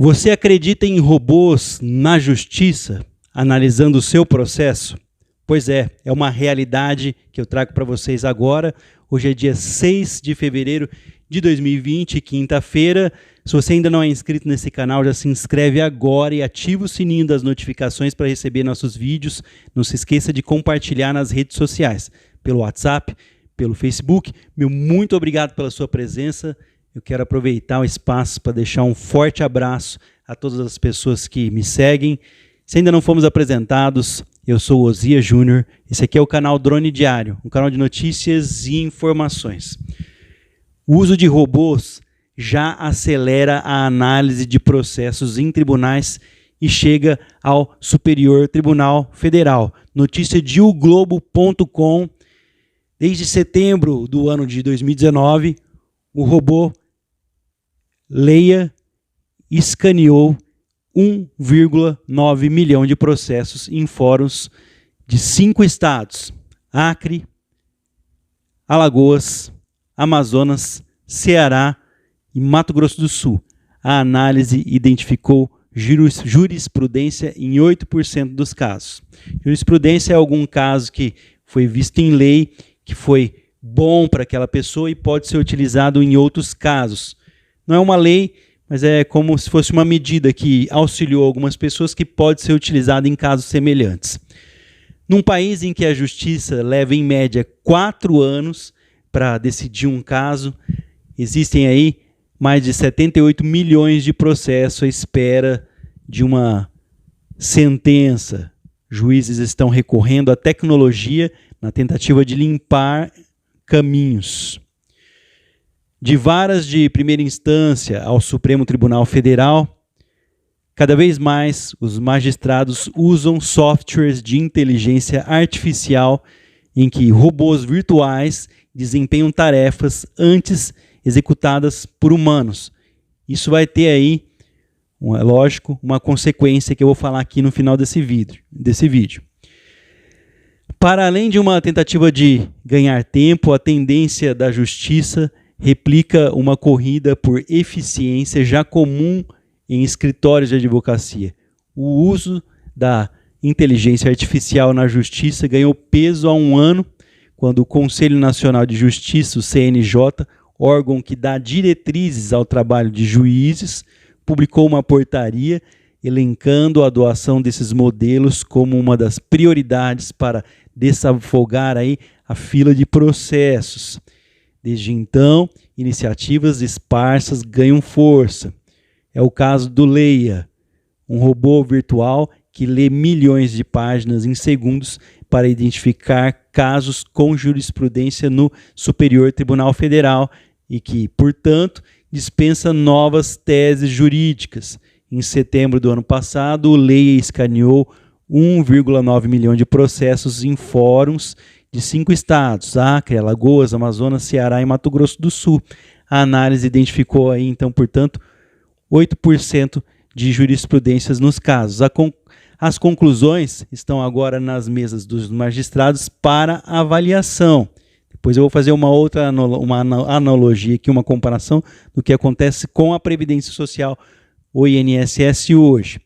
Você acredita em robôs na justiça, analisando o seu processo? Pois é uma realidade que eu trago para vocês agora. Hoje é dia 6 de fevereiro de 2020, quinta-feira. Se você ainda não é inscrito nesse canal, já se inscreve agora e ativa o sininho das notificações para receber nossos vídeos. Não se esqueça de compartilhar nas redes sociais, pelo WhatsApp, pelo Facebook. Meu muito obrigado pela sua presença. Eu quero aproveitar o espaço para deixar um forte abraço a todas as pessoas que me seguem. Se ainda não fomos apresentados, eu sou o Osias Júnior. Esse aqui é o canal Drone Diário, um canal de notícias e informações. O uso de robôs já acelera a análise de processos em tribunais e chega ao Superior Tribunal Federal. Notícia de oglobo.com. Desde setembro do ano de 2019, o robô Leia escaneou 1,9 milhão de processos em fóruns de 5 estados: Acre, Alagoas, Amazonas, Ceará e Mato Grosso do Sul. A análise identificou jurisprudência em 8% dos casos. Jurisprudência é algum caso que foi visto em lei, que foi bom para aquela pessoa e pode ser utilizado em outros casos. Não é uma lei, mas é como se fosse uma medida que auxiliou algumas pessoas, que pode ser utilizada em casos semelhantes. Num país em que a justiça leva em média 4 anos para decidir um caso, existem aí mais de 78 milhões de processos à espera de uma sentença. Juízes estão recorrendo à tecnologia na tentativa de limpar caminhos. De varas de primeira instância ao Supremo Tribunal Federal, cada vez mais os magistrados usam softwares de inteligência artificial em que robôs virtuais desempenham tarefas antes executadas por humanos. Isso vai ter aí, é lógico, uma consequência que eu vou falar aqui no final desse vídeo. Para além de uma tentativa de ganhar tempo, a tendência da justiça replica uma corrida por eficiência já comum em escritórios de advocacia. O uso da inteligência artificial na justiça ganhou peso há um ano, quando o Conselho Nacional de Justiça, o CNJ, órgão que dá diretrizes ao trabalho de juízes, publicou uma portaria elencando a adoção desses modelos como uma das prioridades para desafogar aí a fila de processos. Desde então, iniciativas esparsas ganham força. É o caso do Leia, um robô virtual que lê milhões de páginas em segundos para identificar casos com jurisprudência no Superior Tribunal Federal e que, portanto, dispensa novas teses jurídicas. Em setembro do ano passado, o Leia escaneou 1,9 milhão de processos em fóruns de 5 estados: Acre, Alagoas, Amazonas, Ceará e Mato Grosso do Sul. A análise identificou aí, então, portanto, 8% de jurisprudências nos casos. As conclusões estão agora nas mesas dos magistrados para avaliação. Depois eu vou fazer uma analogia aqui, uma comparação do que acontece com a Previdência Social, o INSS hoje.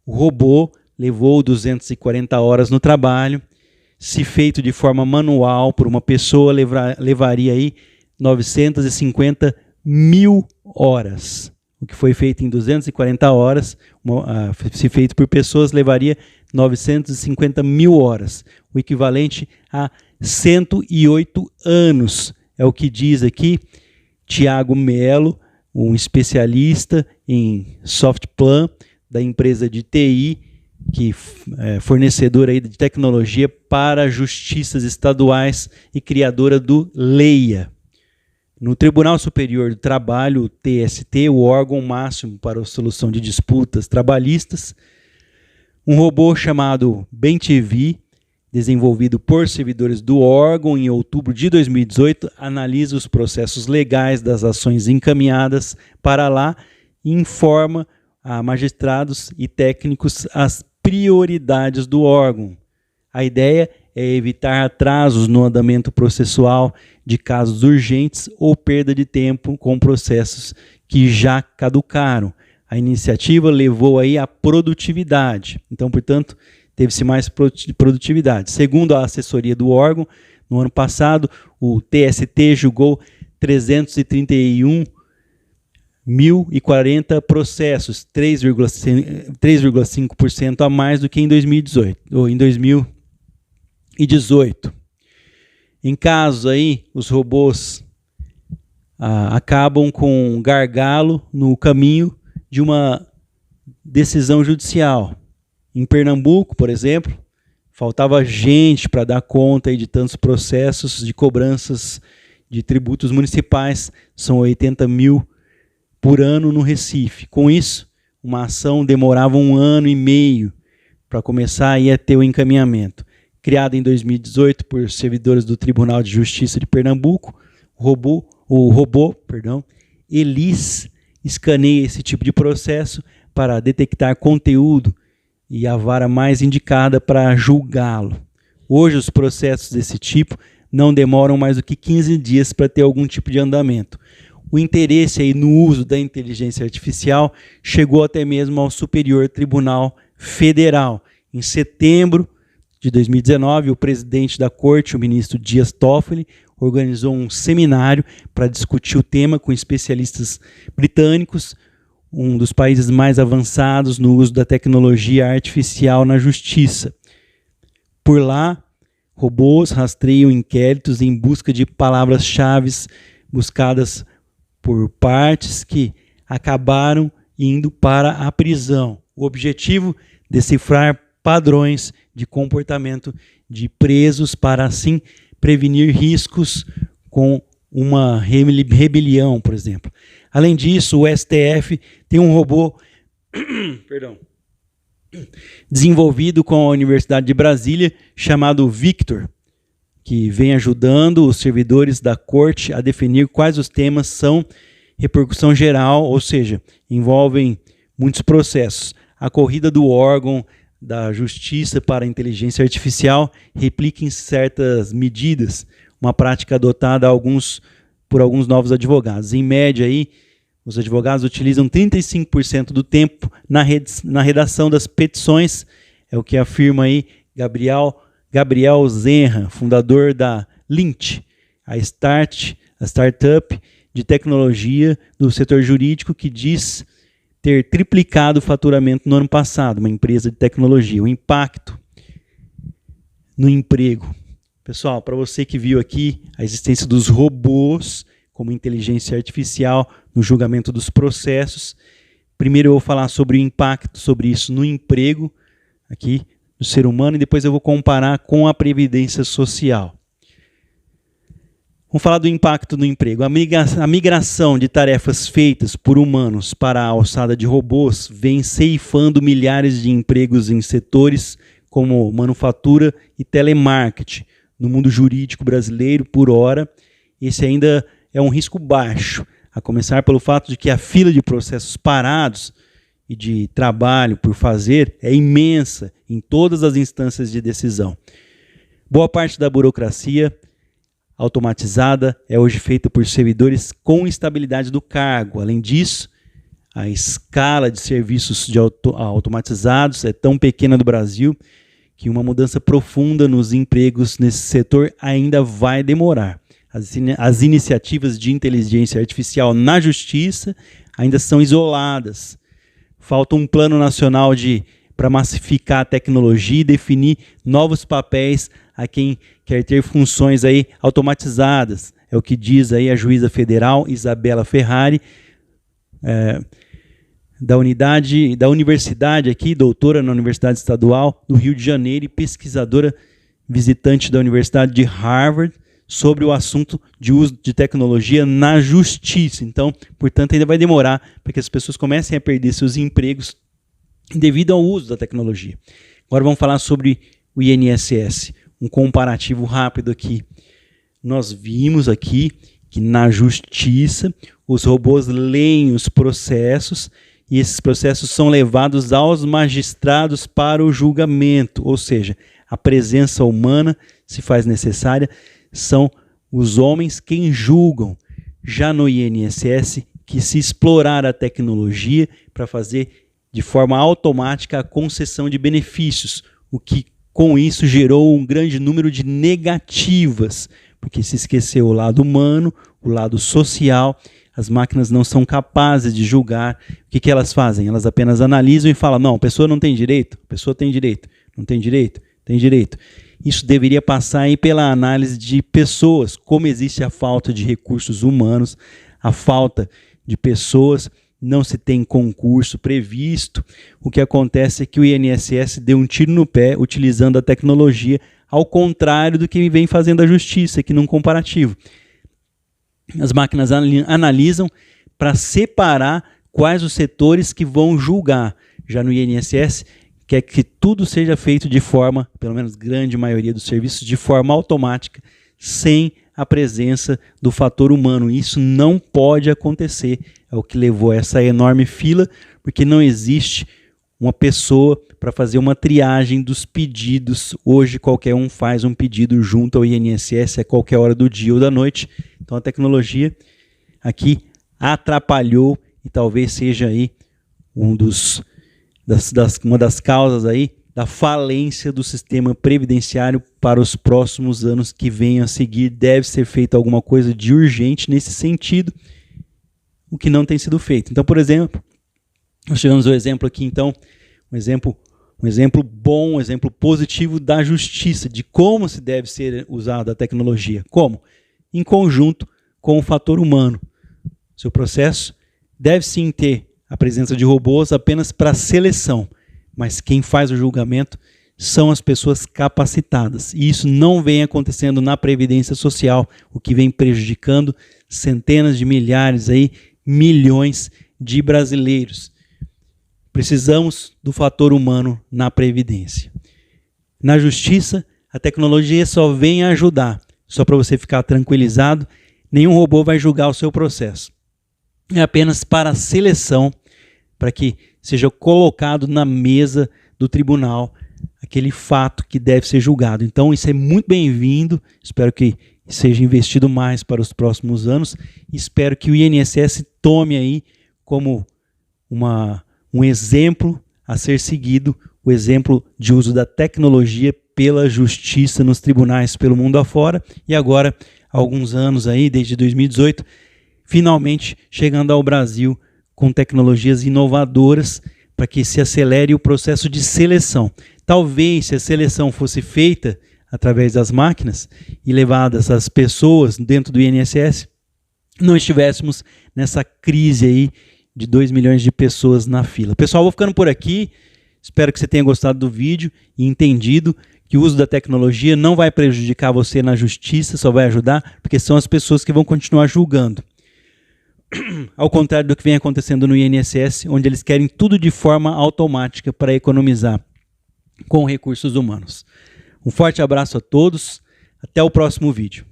O robô levou 240 horas no trabalho. Se feito de forma manual por uma pessoa, levaria aí 950 mil horas. O que foi feito em 240 horas, se feito por pessoas, levaria 950 mil horas. O equivalente a 108 anos. É o que diz aqui Tiago Melo, um especialista em Softplan da empresa de TI, que é fornecedora aí de tecnologia para justiças estaduais e criadora do Leia. No Tribunal Superior do Trabalho, o TST, o órgão máximo para a solução de disputas trabalhistas, um robô chamado BenTV, desenvolvido por servidores do órgão em outubro de 2018, analisa os processos legais das ações encaminhadas para lá e informa a magistrados e técnicos as prioridades do órgão. A ideia é evitar atrasos no andamento processual de casos urgentes ou perda de tempo com processos que já caducaram. a iniciativa levou aí à produtividade. Então, portanto, teve-se mais produtividade. Segundo a assessoria do órgão, no ano passado, o TST julgou 331.040 processos, 3,5% a mais do que em 2018. Em casos aí, os robôs acabam com um gargalo no caminho de uma decisão judicial. Em Pernambuco, por exemplo, faltava gente para dar conta aí de tantos processos de cobranças de tributos municipais, são 80 mil por ano no Recife. Com isso, uma ação demorava 1 ano e meio para começar aí a ter o encaminhamento. Criada em 2018 por servidores do Tribunal de Justiça de Pernambuco, o robô Elis escaneia esse tipo de processo para detectar conteúdo e a vara mais indicada para julgá-lo. Hoje, os processos desse tipo não demoram mais do que 15 dias para ter algum tipo de andamento. O interesse aí no uso da inteligência artificial chegou até mesmo ao Superior Tribunal Federal. Em setembro de 2019, o presidente da corte, o ministro Dias Toffoli, organizou um seminário para discutir o tema com especialistas britânicos, um dos países mais avançados no uso da tecnologia artificial na justiça. Por lá, robôs rastreiam inquéritos em busca de palavras-chave buscadas por partes que acabaram indo para a prisão. O objetivo é decifrar padrões de comportamento de presos para, assim, prevenir riscos com uma rebelião, por exemplo. Além disso, o STF tem um robô desenvolvido com a Universidade de Brasília, chamado Victor, que vem ajudando os servidores da corte a definir quais os temas são repercussão geral, ou seja, envolvem muitos processos. A corrida do órgão da justiça para a inteligência artificial replica em certas medidas, uma prática adotada por alguns novos advogados. Em média, aí, os advogados utilizam 35% do tempo na redação das petições, é o que afirma aí Gabriel Zenra, fundador da Lint, a startup de tecnologia do setor jurídico que diz ter triplicado o faturamento no ano passado, uma empresa de tecnologia. O impacto no emprego. Pessoal, para você que viu aqui a existência dos robôs como inteligência artificial no julgamento dos processos, primeiro eu vou falar sobre o impacto sobre isso no emprego aqui do ser humano e depois eu vou comparar com a previdência social. Vamos falar do impacto no emprego. A migração de tarefas feitas por humanos para a alçada de robôs vem ceifando milhares de empregos em setores como manufatura e telemarketing. No mundo jurídico brasileiro, por hora, esse ainda é um risco baixo, a começar pelo fato de que a fila de processos parados e de trabalho por fazer é imensa em todas as instâncias de decisão. Boa parte da burocracia automatizada é hoje feita por servidores com estabilidade do cargo. Além disso, a escala de serviços automatizados é tão pequena no Brasil que uma mudança profunda nos empregos nesse setor ainda vai demorar. As iniciativas de inteligência artificial na justiça ainda são isoladas. Falta um plano nacional para massificar a tecnologia e definir novos papéis a quem quer ter funções aí automatizadas. É o que diz aí a juíza federal Isabela Ferrari, da universidade aqui, doutora na Universidade Estadual do Rio de Janeiro e pesquisadora visitante da Universidade de Harvard sobre o assunto de uso de tecnologia na justiça. Então, portanto, ainda vai demorar para que as pessoas comecem a perder seus empregos devido ao uso da tecnologia. Agora vamos falar sobre o INSS. Um comparativo rápido aqui. Nós vimos aqui que na justiça os robôs leem os processos e esses processos são levados aos magistrados para o julgamento, ou seja, a presença humana se faz necessária, são os homens quem julgam. Já no INSS, que se explorar a tecnologia para fazer de forma automática a concessão de benefícios, o que com isso gerou um grande número de negativas, porque se esqueceu o lado humano, o lado social. As máquinas não são capazes de julgar. O que elas fazem? Elas apenas analisam e falam, não, a pessoa não tem direito, a pessoa tem direito, não tem direito, tem direito. Isso deveria passar aí pela análise de pessoas, como existe a falta de recursos humanos, a falta de pessoas, não se tem concurso previsto. O que acontece é que o INSS deu um tiro no pé utilizando a tecnologia, ao contrário do que vem fazendo a justiça aqui num comparativo. As máquinas analisam para separar quais os setores que vão julgar. Já no INSS, quer que tudo seja feito de forma, pelo menos grande maioria dos serviços, de forma automática, sem a presença do fator humano. Isso não pode acontecer. É o que levou a essa enorme fila, porque não existe uma pessoa para fazer uma triagem dos pedidos. Hoje qualquer um faz um pedido junto ao INSS a qualquer hora do dia ou da noite. Então a tecnologia aqui atrapalhou e talvez seja aí uma das causas aí da falência do sistema previdenciário para os próximos anos que venham a seguir. Deve ser feita alguma coisa de urgente nesse sentido, o que não tem sido feito. Então, por exemplo, nós tivemos o exemplo aqui, então, um exemplo bom, um exemplo positivo da justiça, de como se deve ser usada a tecnologia. Como? Em conjunto com o fator humano. Seu processo deve sim ter a presença de robôs apenas para seleção, mas quem faz o julgamento são as pessoas capacitadas. E isso não vem acontecendo na Previdência Social, o que vem prejudicando centenas de milhares, aí, milhões de brasileiros. Precisamos do fator humano na Previdência. Na Justiça, a tecnologia só vem ajudar. Só para você ficar tranquilizado, nenhum robô vai julgar o seu processo. É apenas para a seleção, para que seja colocado na mesa do tribunal aquele fato que deve ser julgado. Então isso é muito bem-vindo, espero que seja investido mais para os próximos anos, espero que o INSS tome aí como um exemplo a ser seguido, o exemplo de uso da tecnologia pela justiça nos tribunais pelo mundo afora, e agora, há alguns anos aí, desde 2018, finalmente chegando ao Brasil com tecnologias inovadoras para que se acelere o processo de seleção. Talvez, se a seleção fosse feita através das máquinas e levadas as pessoas dentro do INSS, não estivéssemos nessa crise aí de 2 milhões de pessoas na fila. Pessoal, vou ficando por aqui. Espero que você tenha gostado do vídeo e entendido que o uso da tecnologia não vai prejudicar você na justiça, só vai ajudar, porque são as pessoas que vão continuar julgando. Ao contrário do que vem acontecendo no INSS, onde eles querem tudo de forma automática para economizar com recursos humanos. Um forte abraço a todos, até o próximo vídeo.